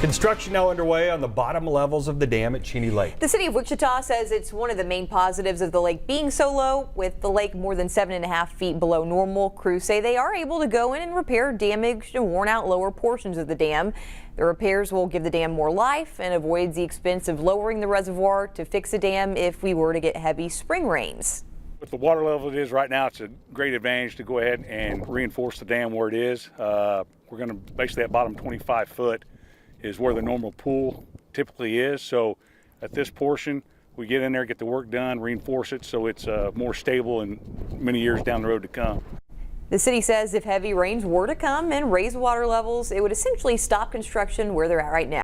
Construction now underway on the bottom levels of the dam at Cheney Lake. The city of Wichita says it's one of the main positives of the lake being so low. With the lake more than 7.5 feet below normal, crews say they are able to go in and repair damaged and worn out lower portions of the dam. The repairs will give the dam more life and avoids the expense of lowering the reservoir to fix a dam if we were to get heavy spring rains. With the water level it is right now, it's a great advantage to go ahead and reinforce the dam where it is. We're going to basically that bottom 25 foot is where the normal pool typically is. So at this portion, we get in there, get the work done, reinforce it so it's more stable and many years down the road to come. The city says if heavy rains were to come and raise water levels, it would essentially stop construction where they're at right now.